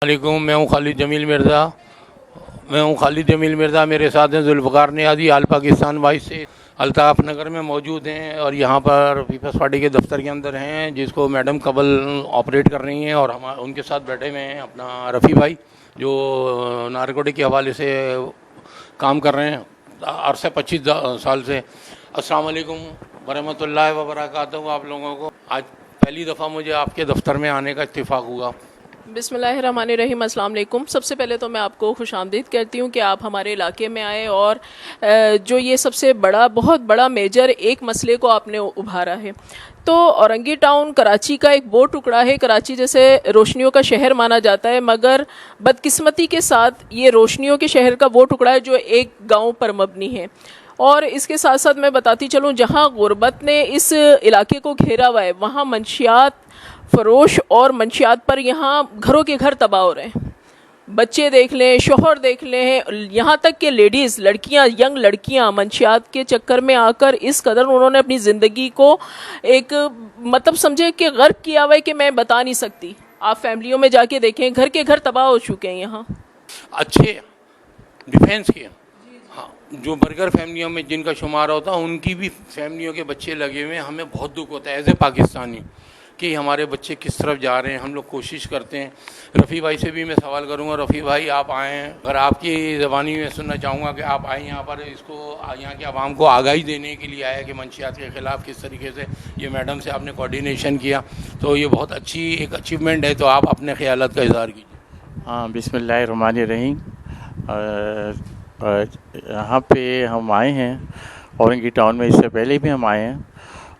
वालेकुम, मैं हूँ खालिद जमील मिर्ज़ा। मेरे साथ हैं जुल्फ़कार नियाज़ी, आल पाकिस्तान वाइस से अल्ताफ़ नगर में मौजूद हैं और यहाँ पर पीपल्स पार्टी के दफ्तर के अंदर हैं, जिसको मैडम कबल ऑपरेट कर रही हैं। और हम उनके साथ बैठे हुए हैं अपना रफ़ी भाई, जो नारकोटिक के हवाले से काम कर रहे हैं अरसे 25 साल से। अस्सलाम वालेकुम वरहमतुल्लाहि व बरकातहू। आप लोगों को आज पहली दफ़ा मुझे आपके दफ्तर में आने का इत्तेफाक हुआ। बिस्मिल्लाहिर्रहमानिर्रहीम, अस्सलाम वालेकुम। सबसे पहले तो मैं आपको खुशामदीद करती हूँ कि आप हमारे इलाके में आए और जो ये सबसे बहुत बड़ा मेजर एक मसले को आपने उभारा है। तो औरंगी टाउन कराची का एक वो टुकड़ा है, कराची जैसे रोशनियों का शहर माना जाता है, मगर बदकिस्मती के साथ ये रोशनियों के शहर का वो टुकड़ा है जो एक गाँव पर मबनी है। और इसके साथ साथ मैं बताती चलूँ, जहाँ गुर्बत ने इस इलाके को घेरा हुआ है, वहाँ मंशियात फरोश और मंशियात पर यहाँ घरों के घर तबाह हो रहे हैं। बच्चे देख लें, शोहर देख लें, यहाँ तक कि लेडीज़, लड़कियाँ, यंग लड़कियाँ मंशियात के चक्कर में आकर इस कदर उन्होंने अपनी ज़िंदगी को एक मतलब समझे कि गर्क किया हुआ है कि मैं बता नहीं सकती। आप फैमिलियों में जाके देखें, घर के घर तबाह हो चुके हैं यहाँ। अच्छे डिफेंस किया, हाँ, जो बर्गर फैमिलियों में जिनका शुमार होता है उनकी भी फैमिलियों के बच्चे लगे हुए हैं। हमें बहुत दुख होता है एज ए पाकिस्तानी कि हमारे बच्चे किस तरफ जा रहे हैं। हम लोग कोशिश करते हैं। रफ़ी भाई से भी मैं सवाल करूंगा, रफ़ी भाई आप आए हैं, अगर आपकी ज़बानी में सुनना चाहूँगा कि आप आए यहाँ पर, इसको यहाँ की आवाम को आगाही देने के लिए आए कि मंशियात के ख़िलाफ़ किस तरीके से ये मैडम से आपने कोऑर्डिनेशन किया, तो ये बहुत अच्छी एक अचीवमेंट है। तो आप अपने ख़यालात का इज़हार कीजिए। हाँ, बिस्मिल्लाहिर्रहमानिर्रहीम। यहाँ पे हम आए हैं औरंगी टाउन में, इससे पहले भी हम आए हैं।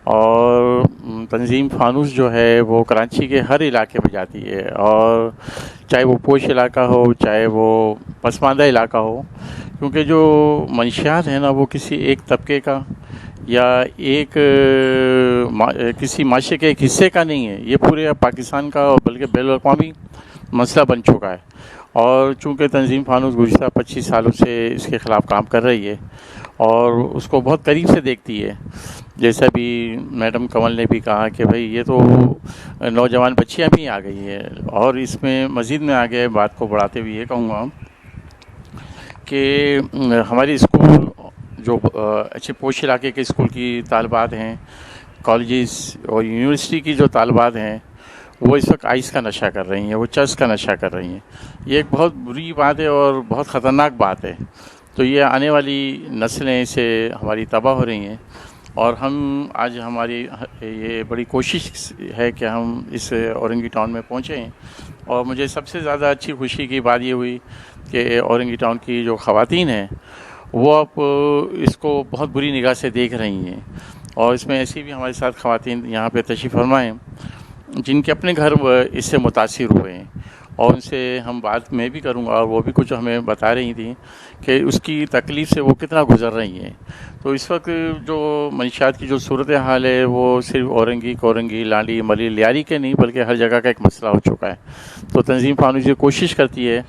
और तंजीम फानूस जो है वो कराची के हर इलाके में जाती है, और चाहे वो पोश इलाका हो, चाहे वो पसमानदा इलाका हो, क्योंकि जो मंशियात है ना वो किसी एक तबके का या एक किसी माशरे के एक हिस्से का नहीं है, ये पूरे पाकिस्तान का बल्कि बैनुल-अक़वामी मसला बन चुका है। और चूँकि तंजीम फानूस गुज़िश्ता 25 सालों से इसके ख़िलाफ़ काम कर रही है और उसको बहुत करीब से देखती है, जैसा भी मैडम कमल ने भी कहा कि भाई ये तो नौजवान बच्चियां भी आ गई है। और इसमें मज़ीद में आगे बात को बढ़ाते हुए ये कहूँगा कि हमारे स्कूल जो अच्छे पोश इलाके के स्कूल की तालिबात हैं, कॉलेजेस और यूनिवर्सिटी की जो तालिबात हैं, वो इस वक्त आइस का नशा कर रही हैं, वो चर्स का नशा कर रही हैं। ये एक बहुत बुरी बात है और बहुत ख़तरनाक बात है। तो ये आने वाली नस्लें से हमारी तबाह हो रही हैं। और हम आज हमारी ये बड़ी कोशिश है कि हम इस औरंगी टाउन में पहुँचे हैं। और मुझे सबसे ज़्यादा अच्छी खुशी की बात ये हुई कि औरंगी टाउन की जो ख़वातीन हैं वो अब इसको बहुत बुरी निगाह से देख रही हैं। और इसमें ऐसी भी हमारे साथ ख़वातीन यहाँ पे तशरीफ़ फरमा हैं जिनके अपने घर इससे मुतासिर हुए हैं, और उनसे हम बात मैं भी करूँगा। और वो भी कुछ हमें बता रही थी कि उसकी तकलीफ़ से वो कितना गुज़र रही हैं। तो इस वक्त जो मंशियात की जो सूरत हाल है वो सिर्फ औरंगी, कोरंगी, लांडी, मली, लियारी के नहीं बल्कि हर जगह का एक मसला हो चुका है। तो तंजीम फानूस ये कोशिश करती है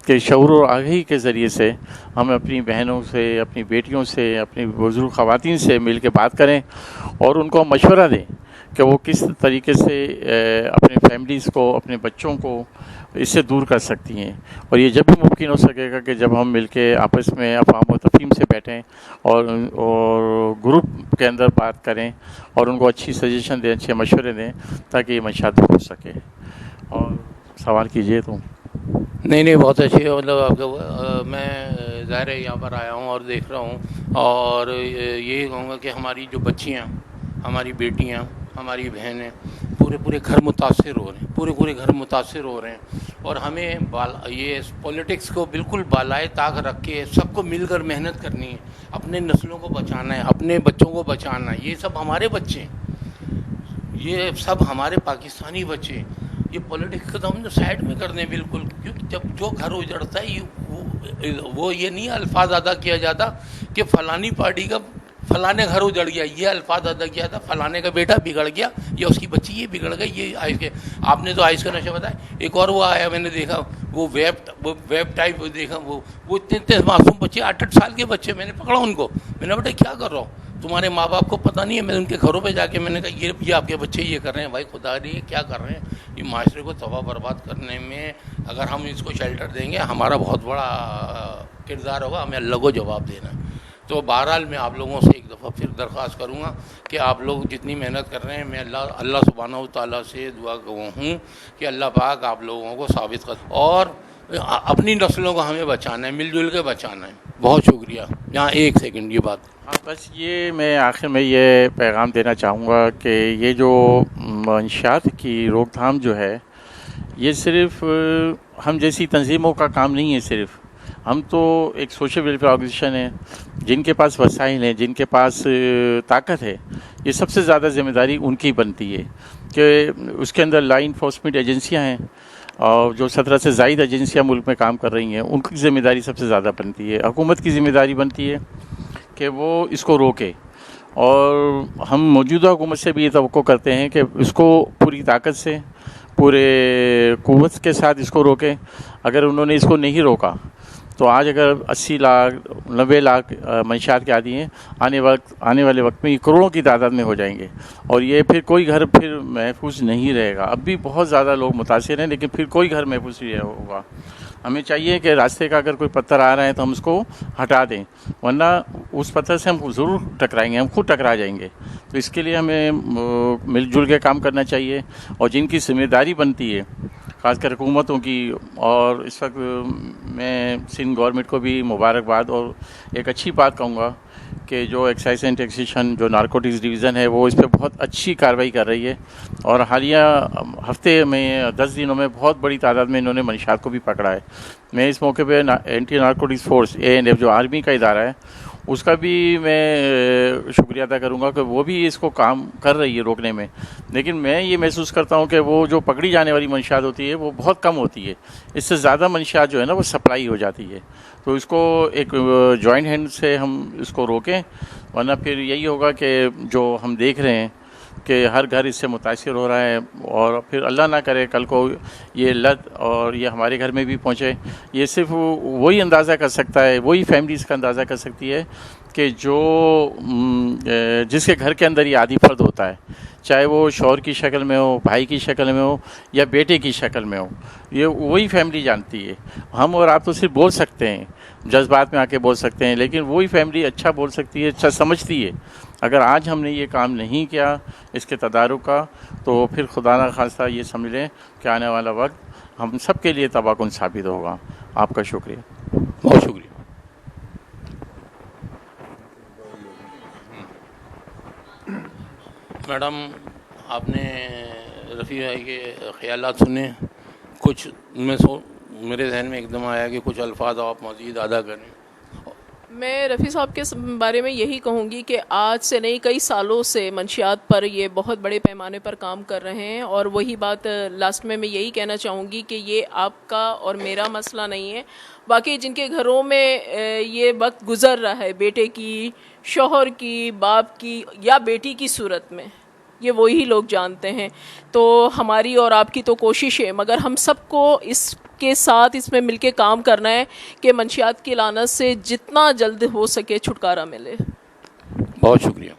कि शऊर और आगाही के ज़रिए से हम अपनी बहनों से, अपनी बेटियों से, अपनी बुज़ुर्ग ख़वातीन से मिल के बात करें और उनको मशवरा दें कि वो किस तरीके से अपने फैमिलीज़ को, अपने बच्चों को इससे दूर कर सकती हैं। और ये जब भी मुमकिन हो सकेगा कि जब हम मिलके आपस में अफ़हाम व तफ़हीम से बैठें और ग्रुप के अंदर बात करें और उनको अच्छी सजेशन दें, अच्छे मशवरे दें, ताकि ये मंशियात दूर हो सके। और सवाल कीजिए। तो नहीं, बहुत अच्छी, मतलब आपका मैं ज़ाहिर है यहाँ पर आया हूँ और देख रहा हूँ, और यही कहूँगा कि हमारी जो बच्चियाँ, हमारी बेटियाँ, हमारी बहनें, पूरे घर मुतासिर हो रहे हैं, पूरे घर मुतासिर हो रहे हैं। और हमें ये पॉलिटिक्स को बिल्कुल बालाए ताक रख के सबको मिलकर मेहनत करनी है, अपने नस्लों को बचाना है, अपने बच्चों को बचाना है। ये सब हमारे बच्चे हैं, ये सब हमारे पाकिस्तानी बच्चे हैं। ये पॉलिटिक्स को तो हम साइड में कर दें बिल्कुल, क्योंकि जब जो घर उजड़ता है वो ये नहीं अल्फाज अदा किया जाता कि फ़लानी पार्टी का फलाने घर उजड़ गया, ये अल्फाज अदा किया था, फलाने का बेटा बिगड़ गया या उसकी बच्ची ये बिगड़ गई। ये आइस के, आपने तो आइस का नशा बताया। एक और वो आया, मैंने देखा वो वेब टाइप देखा, वो इतने मासूम बच्चे, 8-8 साल के बच्चे, मैंने पकड़ा उनको, मैंने बेटा क्या कर रहा हूँ, تمہارے ماں باپ کو پتہ نہیں ہے؟ میں ان کے گھروں پہ جا کے میں نے کہا یہ آپ کے بچے یہ کر رہے ہیں، بھائی خدا یہ کیا کر رہے ہیں؟ یہ معاشرے کو تباہ برباد کرنے میں اگر ہم اس کو شیلٹر دیں گے ہمارا بہت بڑا کردار ہوگا، ہمیں اللہ کو جواب دینا ہے۔ تو بہرحال میں آپ لوگوں سے ایک دفعہ پھر درخواست کروں گا کہ آپ لوگ جتنی محنت کر رہے ہیں، میں اللہ سبحانہ و تعالیٰ سے دعا گو ہوں کہ اللہ پاک آپ لوگوں کو ثابت کر، اور اپنی نسلوں کو ہمیں بچانا ہے، مل جل کے بچانا ہے۔ بہت شکریہ۔ یہاں ایک سیکنڈ یہ بات، ہاں بس یہ میں آخر میں یہ پیغام دینا چاہوں گا کہ یہ جو منشیات کی روک تھام جو ہے، یہ صرف ہم جیسی تنظیموں کا کام نہیں ہے۔ صرف ہم تو ایک سوشل ویلفیئر آرگنائزیشن ہے، جن کے پاس وسائل ہیں، جن کے پاس طاقت ہے، یہ سب سے زیادہ ذمہ داری ان کی بنتی ہے کہ اس کے اندر لا انفورسمنٹ ایجنسیاں ہیں، اور جو 17 سے زائد ایجنسیاں ملک میں کام کر رہی ہیں، ان کی ذمہ داری سب سے زیادہ بنتی ہے۔ حکومت کی ذمہ داری بنتی ہے کہ وہ اس کو روکے، اور ہم موجودہ حکومت سے بھی یہ توقع کرتے ہیں کہ اس کو پوری طاقت سے، پورے قوت کے ساتھ اس کو روکے۔ اگر انہوں نے اس کو نہیں روکا تو آج اگر 80 لاکھ 90 لاکھ منشیات کے عادی ہیں، آنے والے وقت میں یہ کروڑوں کی تعداد میں ہو جائیں گے، اور یہ پھر کوئی گھر پھر محفوظ نہیں رہے گا۔ اب بھی بہت زیادہ لوگ متاثر ہیں، لیکن پھر کوئی گھر محفوظ نہیں ہوگا۔ ہمیں چاہیے کہ راستے کا اگر کوئی پتھر آ رہا ہے تو ہم اس کو ہٹا دیں، ورنہ اس پتھر سے ہم ضرور ٹکرائیں گے، ہم خود ٹکرا جائیں گے۔ تو اس کے لیے ہمیں مل جل کے کام کرنا چاہیے، اور جن کی ذمہ داری بنتی ہے خاص کر حکومتوں کی، اور اس وقت میں سندھ گورنمنٹ کو بھی مبارکباد اور ایک اچھی بات کہوں گا کہ جو ایکسائز اینڈ ٹیکسیشن جو نارکوٹکس ڈویژن ہے وہ اس پہ بہت اچھی کارروائی کر رہی ہے، اور حالیہ ہفتے میں 10 دنوں میں بہت بڑی تعداد میں انہوں نے منشیات کو بھی پکڑا ہے۔ میں اس موقع پہ اینٹی نارکوٹکس فورس ANF جو آرمی کا ادارہ ہے اس کا بھی میں شکریہ ادا کروں گا کہ وہ بھی اس کو کام کر رہی ہے روکنے میں، لیکن میں یہ محسوس کرتا ہوں کہ وہ جو پکڑی جانے والی منشیات ہوتی ہے وہ بہت کم ہوتی ہے، اس سے زیادہ منشیات جو ہے نا وہ سپلائی ہو جاتی ہے۔ تو اس کو ایک جوائنٹ ہینڈ سے ہم اس کو روکیں، ورنہ پھر یہی ہوگا کہ جو ہم دیکھ رہے ہیں کہ ہر گھر اس سے متاثر ہو رہا ہے، اور پھر اللہ نہ کرے کل کو یہ لت اور یہ ہمارے گھر میں بھی پہنچے۔ یہ صرف وہی اندازہ کر سکتا ہے، وہی فیملیز کا اندازہ کر سکتی ہے کہ جو جس کے گھر کے اندر یہ عادی فرد ہوتا ہے، چاہے وہ شوہر کی شکل میں ہو، بھائی کی شکل میں ہو، یا بیٹے کی شکل میں ہو، یہ وہی فیملی جانتی ہے۔ ہم اور آپ تو صرف بول سکتے ہیں، جذبات میں آ کے بول سکتے ہیں، لیکن وہی فیملی اچھا بول سکتی ہے، اچھا سمجھتی ہے۔ اگر آج ہم نے یہ کام نہیں کیا اس کے تدارک کا، تو پھر خدا نہ خواستہ یہ سمجھ لیں کہ آنے والا وقت ہم سب کے لیے تباہ کن ثابت ہوگا۔ آپ کا شکریہ، بہت شکریہ۔ میڈم، آپ نے رفیع بھائی کے خیالات سنے، کچھ میرے ذہن میں ایک دم آیا کہ کچھ الفاظ آپ مزید ادا کریں۔ میں رفیع صاحب کے بارے میں یہی کہوں گی کہ آج سے نہیں، کئی سالوں سے منشیات پر یہ بہت بڑے پیمانے پر کام کر رہے ہیں، اور وہی بات لاسٹ میں یہی کہنا چاہوں گی کہ یہ آپ کا اور میرا مسئلہ نہیں ہے، باقی جن کے گھروں میں یہ وقت گزر رہا ہے، بیٹے کی، شوہر کی، باپ کی یا بیٹی کی صورت میں، یہ وہی لوگ جانتے ہیں۔ تو ہماری اور آپ کی تو کوشش ہے، مگر ہم سب کو اس کے ساتھ اس میں مل کے کام کرنا ہے کہ منشیات کی لعنت سے جتنا جلد ہو سکے چھٹکارا ملے۔ بہت شکریہ۔